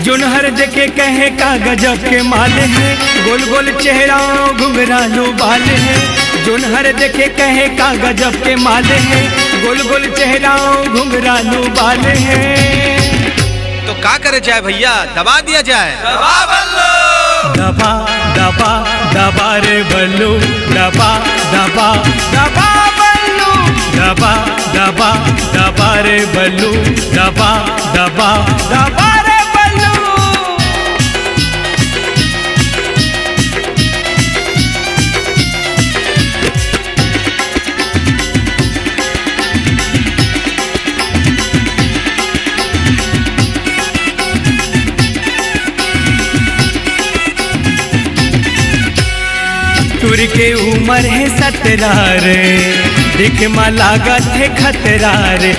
जोनहर देखे कहे का गजब के माले हैं, गोल गोल चेहरा घुंघरालू बाल है। जोनहर देखे कहे का गजब के माले हैं, गोल गोल चेहरा घुंघरालू बाल है। तो का करे जाए भैया, दबा दिया जाए। दबा बल्लू, दबा दबा दबा रे बल्लू, दबा दबा दबा बल्लू, दबा दबा दबा रे बल्लू, दबा दबा दबा रे बल्लू। तुर के उम्र है 17 रे, दिख मा लागत है खतरा रे।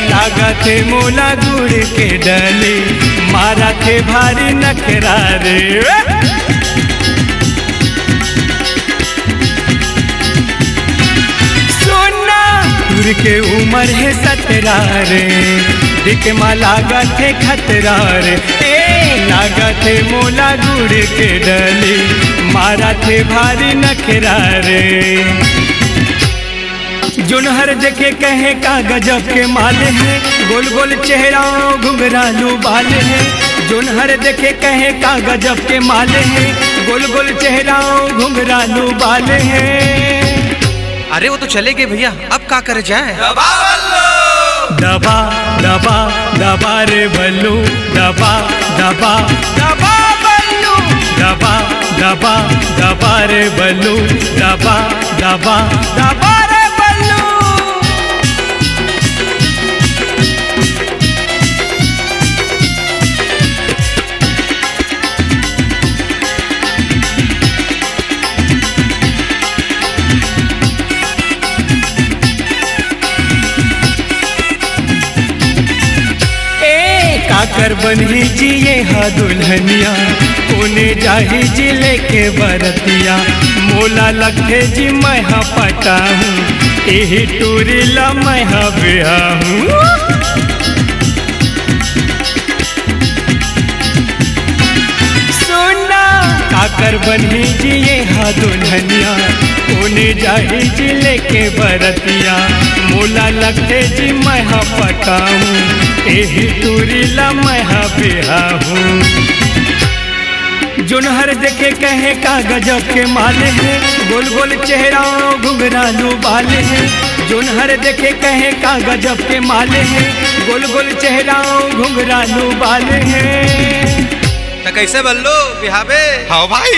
लागत है मोला गुड़ के डले, मारा थे भारी नखरा रे। सोना तुर के उम्र है 17 रे, दिख मा लागत है खतरा रे। लागत है मोला गुड़ के डले, मारा थे भारी नखरा रे। जोनहर देखे कहे का गजब के माले हैं, गोल गोल चेहरा घुंघरालू बाल है। जोनहर देखे कहे का गजब के माले हैं, गोल गोल चेहरा घुंघरालू बाल है। अरे वो तो चले गए भैया, अब का करे जाए। दबा बल्लू, दबा दबा दबा रे बल्लू, दबा दबा दबा बल्लू, दबा दबा दबा रे बल्लू, दबा दबा दबा रे बल्लू। काकर बनी जिए हा दुल्हनिया, कोने जाही जी लेके बरतिया। मोला लखे जी मैं हा पटा हूँ, यही टूरी ला मैं हा बिहा हूँ। सोना काकर बनी जिए हा दुल्हनिया, कोने जाही जी लेके बरतिया। मोला लखे जी मैं हा पटा हूँ, एही टूरी ला मैं हा बिहा हूँ। जोनहर देखे कहे का गजब के माले हैं, गोल गोल चेहरा घुंघरालू बाल है। जोनहर देखे कहे का गजब के माले हैं, गोल गोल चेहरा घुंघरालू बाल है। तो कैसे बल्लू बिहावे? हाँ भाई,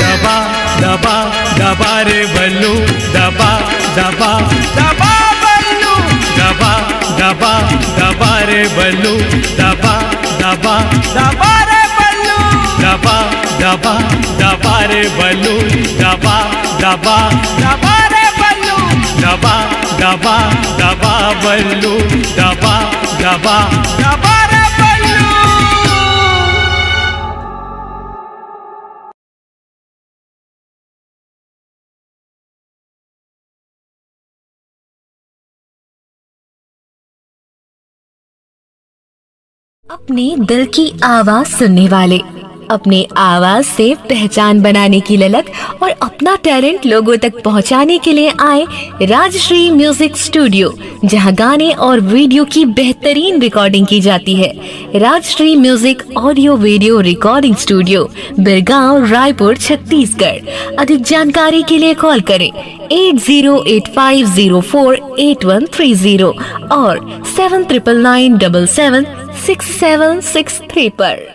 दबा दबा दबा रे बल्लू, दबा दबा दबा बल्लू, दबा दबा दबा रे बल्लू, दबा दबा दबा रे बल्लू, दबा दबा दबा रे बल्लू, दबा दबा दबा रे बल्लू, दबा दबा दबा बल्लू, दबा दबा दबा रे बल्लू। अपने दिल की आवाज सुनने वाले, अपने आवाज से पहचान बनाने की ललक और अपना टैलेंट लोगों तक पहुंचाने के लिए आए राजश्री म्यूजिक स्टूडियो, जहां गाने और वीडियो की बेहतरीन रिकॉर्डिंग की जाती है। Rajshri music audio video recording studio, Birgaon, Raipur, Chhattisgarh. अधिक जानकारी के लिए कॉल करें 8085048130 और 7999776763 पर।